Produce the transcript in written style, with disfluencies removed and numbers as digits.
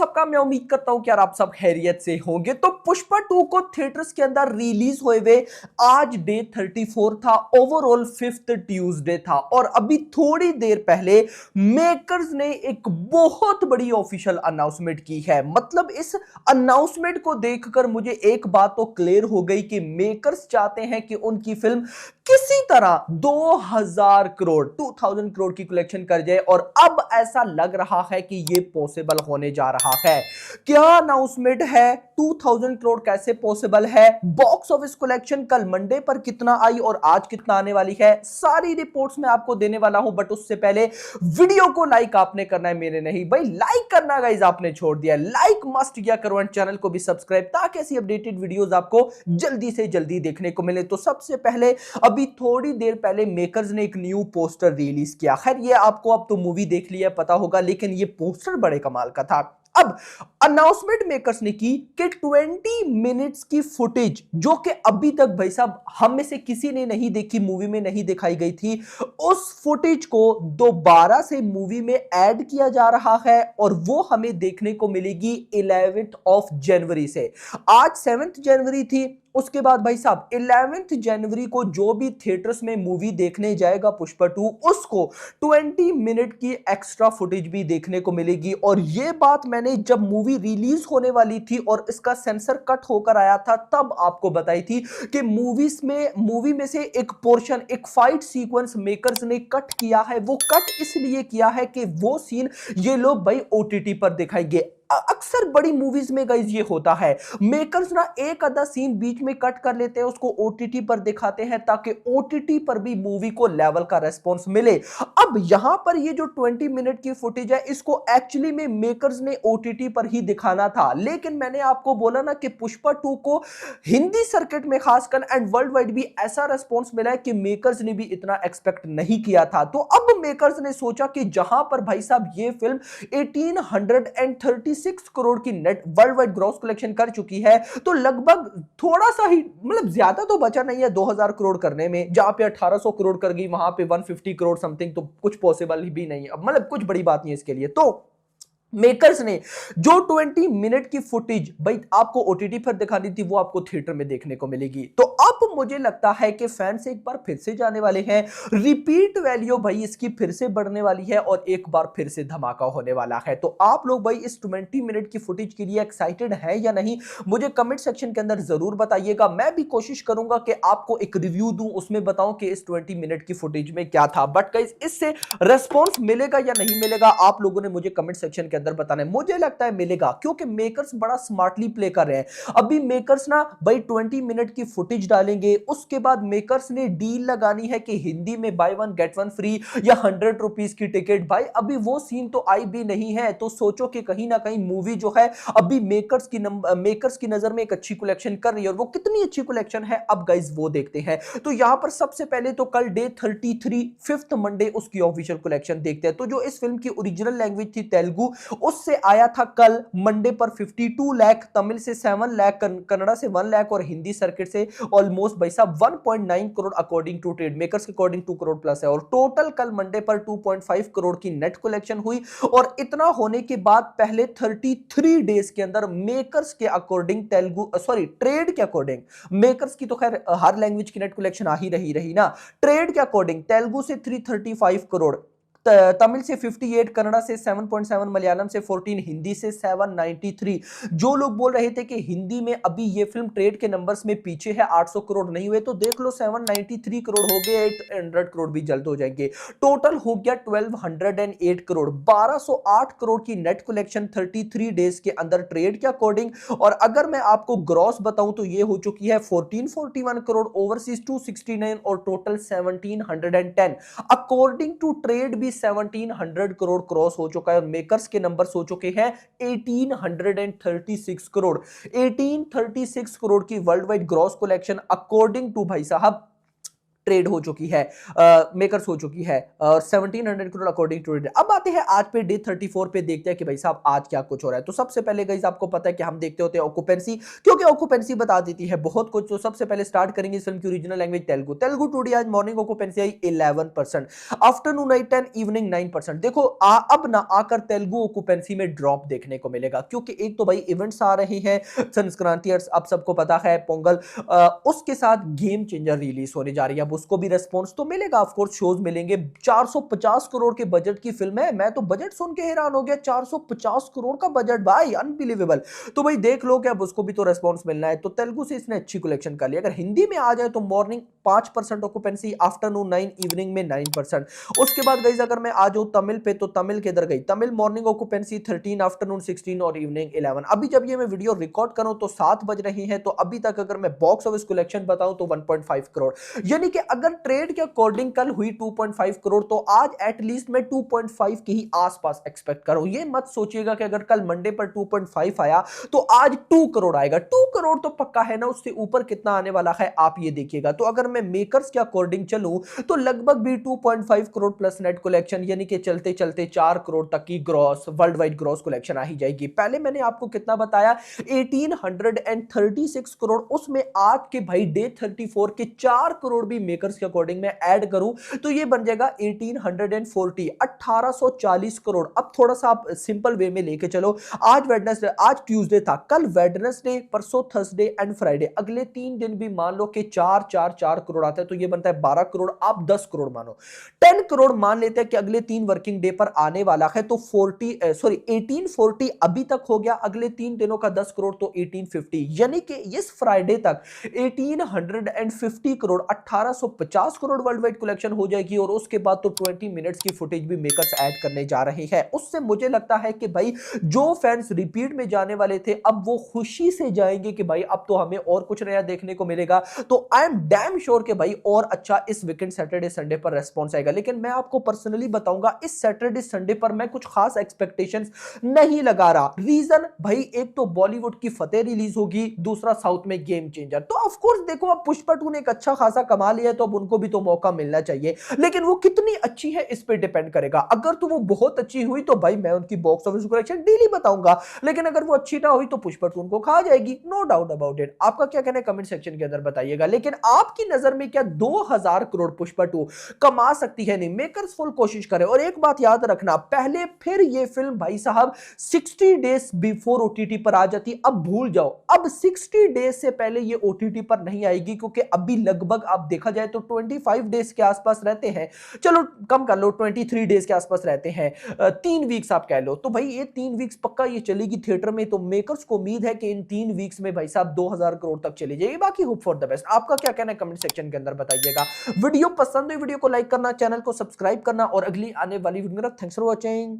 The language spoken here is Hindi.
सबका मैं उम्मीद करता हूं कि यार आप सब खैरियत से होंगे। तो पुष्पा 2 को थिएटर्स के अंदर रिलीज हुए हुए आज डे 34 था, ओवरऑल 5th ट्यूसडे था। और अभी थोड़ी देर पहले मेकर्स ने एक बहुत बड़ी ऑफिशियल अनाउंसमेंट की है। मतलब इस अनाउंसमेंट को देखकर मुझे एक बात तो क्लियर हो गई कि मेकर्स चाहते हैं कि उनकी फिल्म किसी तरह 2000 करोड़ की कलेक्शन कर जाए। और अब ऐसा लग रहा है कि ये पॉसिबल होने जा रहा है। क्या अनाउंसमेंट है? 2000 करोड़ कैसे पॉसिबल है? बॉक्स ऑफिस कलेक्शन कल मंडे पर कितना आई और आज कितना आने वाली है, सारी रिपोर्ट्स मैं आपको देने वाला हूं। बट उससे पहले वीडियो को लाइक आपने करना है, मेरे नहीं भाई। लाइक करना गाइस आपने छोड़ दिया, लाइक मस्ट किया करो एंड चैनल को भी सब्सक्राइब, ताकि ऐसी अपडेटेड वीडियोस आपको जल्दी से जल्दी देखने को मिले। तो सबसे पहले अभी थोड़ी देर पहले मेकर्स ने एक न्यू पोस्टर रिलीज किया। खैर ये आपको अब तो मूवी देख लिया पता होगा, लेकिन ये पोस्टर बड़े कमाल का था। अब अनाउंसमेंट मेकर्स ने की कि 20 मिनट्स की फुटेज, जो कि अभी तक भाई साहब हम में से किसी ने नहीं देखी, मूवी में नहीं दिखाई गई थी, उस फुटेज को दोबारा से मूवी में ऐड किया जा रहा है। और वो हमें देखने को मिलेगी 11th ऑफ जनवरी से। आज 7th जनवरी थी, उसके बाद भाई साहब 11th जनवरी को जो भी थिएटर्स में मूवी देखने जाएगा पुष्पा 2, उसको 20 मिनट की एक्स्ट्रा फुटेज भी देखने को मिलेगी। और ये बात मैंने जब मूवी रिलीज होने वाली थी और इसका सेंसर कट होकर आया था तब आपको बताई थी कि मूवी में से एक पोर्शन, एक फाइट सीक्वेंस मेकर्स ने कट किया है। वो कट इसलिए किया है कि वो सीन ये लोग भाई ओटीटी पर दिखाएंगे। अक्सर बड़ी मूवीज में गाइस ये होता है, मेकर्स ना एक आधा सीन बीच में कट कर लेते हैं, उसको ओटीटी पर दिखाते हैं ताकि ओटीटी पर भी मूवी को लेवल का रेस्पॉन्स मिले। अब यहां पर ये जो 20 मिनट की फुटेज है, इसको एक्चुअली में मेकर्स ने ओटीटी पर ही दिखाना था। लेकिन मैंने आपको बोला ना कि पुष्पा 2 को हिंदी सर्किट में खासकर एंड वर्ल्ड वाइड भी ऐसा रेस्पॉन्स मिला है कि मेकर्स ने भी इतना एक्सपेक्ट नहीं किया था। तो अब मेकर्स ने सोचा कि जहां पर भाई साहब ये फिल्म 1836 करोड़ की net world wide gross collection कर चुकी है, तो लगभग थोड़ा सा ही, मतलब ज्यादा तो बचा नहीं है 2000 करोड़ करने में। जहां पे 1800 करोड़ कर गई, वहां पे 150 करोड़ समथिंग, तो कुछ पॉसिबल भी नहीं है, मतलब कुछ बड़ी बात नहीं है इसके लिए। तो मेकर्स ने जो 20 मिनट की फुटेज भाई आपको ओटीटी पर दिखानी थी, वो आपको थिएटर में देखने को मिलेगी। तो अब मुझे लगता है कि फैंस एक बार फिर से जाने वाले हैं, रिपीट वैल्यू भाई इसकी फिर से बढ़ने वाली है और एक बार फिर से धमाका होने वाला है। तो आप लोग भाई इस 20 मिनट की फुटेज के लिए एक्साइटेड है या नहीं, मुझे कमेंट सेक्शन के अंदर जरूर बताइएगा। मैं भी कोशिश करूंगा कि आपको एक रिव्यू दूं, उसमें बताऊं कि इस 20 मिनट की फुटेज में क्या था। बट गाइस इससे रेस्पॉन्स मिलेगा या नहीं मिलेगा, आप लोगों ने मुझे कमेंट सेक्शन के अंदर बताना है। मुझे लगता है मिलेगा, क्योंकि मेकर्स बड़ा स्मार्टली प्ले कर रहे हैं। अभी मेकर्स ना भाई 20 मिनट की फुटेज डालेंगे, उसके बाद मेकर्स ने डील लगानी है कि हिंदी में by one get one free या 100 रुपीज की टिकट। भाई अभी वो सीन तो आई भी नहीं है, तो सोचो कि कहीं ना कहीं मूवी जो है अभी मेकर्स की नजर में एक अच्छी कलेक्शन कर रही है। और वो कितनी अच्छी कलेक्शन है अब गाइस वो देखते हैं। तो यहां पर सबसे पहले तो कल डे 33 5th मंडे उसकी ऑफिशियल कलेक्शन देखते हैं। तो जो इस फिल्म की ओरिजिनल लैंग्वेज थी तेलुगु, उससे आया था कल मंडे पर 52 लाख, तमिल से 7 लाख, कन्नड़ा से 1 लाख और हिंदी सर्किट से ऑलमोस्ट भाई साहब 1.9 crore according to trade makers के अकॉर्डिंग 2 करोड़ प्लस है। और टोटल कल मंडे पर 2.5 करोड़ की नेट कलेक्शन हुई। और इतना होने के बाद पहले 33 डेज के अंदर मेकर्स के अकॉर्डिंग ट्रेड के अकॉर्डिंग, मेकर्स की तो खैर हर लैंग्वेज की नेट कलेक्शन आ ही रही ना, ट्रेड के अकॉर्डिंग तेलुगु से 335 करोड़, तमिल से 58, कन्नड़ा से 7.7, मलयालम से 14, हिंदी से 793। जो लोग बोल रहे थे कि हिंदी में अभी ये फिल्म ट्रेड के नंबर्स में पीछे है, 800 करोड़ नहीं हुए, तो देख लो 793 करोड़ हो गए, 800 करोड़ भी जल्द हो जाएंगे। टोटल हो गया 1208 करोड़, 1208 करोड़ की नेट कलेक्शन 33 डेज के अंदर ट्रेड के अकॉर्डिंग। और अगर मैं आपको ग्रॉस बताऊं तो ये हो चुकी है 1441 करोड़, ओवरसीज 269 और टोटल 1710। अकॉर्डिंग टू ट्रेड भी 1700 करोड़ क्रॉस हो चुका है और मेकर्स के नंबर्स हो चुके हैं 1836 करोड़। 1836 करोड़ की world wide gross collection according to भाई साहब ट्रेड हो चुकी है, मेकर्स हो चुकी है, और 1700 करोड़ अकॉर्डिंग टू डे। अब आते हैं आज पे डे 34 पे, देखते हैं कि भाई साहब आज क्या कुछ हो रहा है। तो सबसे पहले गाइस आपको पता है कि हम देखते होते हैं ऑक्यूपेंसी, क्योंकि ऑक्यूपेंसी बता देती है बहुत कुछ। तो सबसे पहले स्टार्ट करेंगे इस फिल्म की original language Telugu. Telugu today आज मॉर्निंग ऑक्यूपेंसी आई 11%, आफ्टरनून आई 10, इवनिंग 9%। देखो अब ना आकर तेलुगु ऑक्यूपेंसी में ड्रॉप देखने को मिलेगा, क्योंकि एक तो भाई इवेंट्स आ रहे हैं, संक्रांति अब सबको पता है, पोंगल, उसके साथ गेम चेंजर रिलीज होने जा रही है। अब उसको भी रेस्पॉन्स तो मिलेगा, ऑफ कोर्स शोज मिलेंगे। 450 करोड़ के बजट की फिल्म है, मैं तो बजट सुन के हैरान हो गया, 450 करोड़ का बजट भाई, अनबिलीवेबल। तो भाई देख लो कि अब उसको भी तो रेस्पॉन्स मिलना है। तो तेलुगु से इसने अच्छी कलेक्शन कर ली। अगर हिंदी में आ जाए तो मॉर्निंग 5% ऑक्यूपेंसी, आफ्टरनून 9, इवनिंग में 9%। उसके बाद गाइस अगर मैं आ जाऊं तमिल पे, तो तमिल किधर गई, तमिल मॉर्निंग ऑक्यूपेंसी 13, आफ्टरनून 16 और इवनिंग 11। अभी जब ये मैं वीडियो रिकॉर्ड करूं तो 7 बज रहे हैं, तो अभी तक अगर मैं बॉक्स ऑफिस कलेक्शन बताऊं तो 1.5 करोड़, यानी कि अगर ट्रेड के अकॉर्डिंग कल हुई 2.5 करोड़, तो आज एटलीस्ट मैं 2.5 के ही आसपास एक्सपेक्ट करूं। ये मत सोचिएगा कि अगर कल मंडे पर 2.5 आया तो आज 2 करोड़ आएगा। 2 करोड़ तो पक्का है ना, उससे ऊपर कितना आने वाला है आप ये देखिएगा। तो अगर मैं मेकर्स के अकॉर्डिंग चलूं तो लगभग भी 2.5 करोड़ प्लस नेट कलेक्शन, यानी कि चलते चलते 4 करोड़ तक की gross, world wide gross collection आ ही जाएगी। पहले मैंने आपको कितना बताया, 1836 करोड़, उसमें आज के भाई डे 34 के 4 करोड़ भी मेकर्स के अकॉर्डिंग मैं ऐड करूं तो ये बन जाएगा 1840, 1840 करोड़। अब थोड़ा सा आप सिंपल वे में लेके चलो, आज वेडनेसडे, आज ट्यूसडे था, कल वेडनेसडे, परसों थर्सडे एंड फ्राइडे, अगले 3 दिन भी मान लो कि 4 करोड़ आता है, तो ये बनता है 12 करोड़। आप 10 करोड़ मानो, 10 करोड़ मान लेते हैं कि अगले 3 वर्किंग डे पर आने वाला है, तो 1840 अभी तक हो गया, अगले 3 दिनों का 10 करोड़ तो 1850, यानी कि इस फ्राइडे तक 1850 crore, 1850 crore world wide collection हो जाएगी। और उसके बाद तो 20 मिनट्स की फुटेज भी मेकर्स ऐड करने जा रहे हैं। उससे मुझे लगता है कि भाई जो फैंस रिपीट में जाने वाले थे, अब वो खुशी से जाएंगे कि भाई अब तो हमें और कुछ नया देखने को मिलेगा। तो आई एम डैम श्योर कि भाई और अच्छा इस वीकेंड सैटरडे संडे पर रेस्पॉन्स आएगा। लेकिन मैं आपको पर्सनली बताऊंगा, इस सैटरडे संडे पर मैं कुछ खास एक्सपेक्टेशंस नहीं लगा रहा। रीजन भाई, एक तो बॉलीवुड की फतेह रिलीज होगी, दूसरा साउथ में गेम चेंजर। तो ऑफ कोर्स देखो, अब पुष्पा 2 ने एक अच्छा खासा कमा लिया है, तो अब उनको भी तो मौका मिलना चाहिए। लेकिन वो कितनी अच्छी है इस पे डिपेंड करेगा। अगर तो वो बहुत अच्छी हुई तो भाई मैं उनकी बॉक्स ऑफिस कलेक्शन डेली बताऊंगा, लेकिन अगर वो अच्छी ना हुई तो पुष्पा 2 उनको खा जाएगी, नो डाउट अबाउट इट। आपका क्या कहना है कमेंट सेक्शन के अंदर बताइएगा। लेकिन आपकी नजर में क्या 2000 करोड़ पुष्पा 2 कमा सकती है? नहीं, मेकर्स फुल कोशिश करें। और एक बात याद रखना, पहले फिर ये फिल्म भाई साहब 60 डेज बिफोर ओटीटी पर आ जाती, अब भूल जाओ। अब 60 डेज से पहले ये ओटीटी पर नहीं आएगी, क्योंकि अभी लगभग आप देखा जाए तो 25 डेज के आसपास रहते हैं, चलो कम कर लो 23 डेज के आसपास रहते हैं, 3 वीक्स आप कह लो। तो भाई ये 3 वीक्स पक्का ये चलेगी थिएटर में। तो मेकर्स को उम्मीद है कि इन 3 वीक्स में भाई साहब 2000 करोड़ तक चली जाएगी। बाकी होप फॉर द बेस्ट। आपका क्या कहना है कमेंट सेक्शन के अंदर बताइएगा। वीडियो पसंद हुई, वीडियो को लाइक करना, चैनल को सब्सक्राइब करना, और अगली आने वाली वीडियो। Thanks for watching.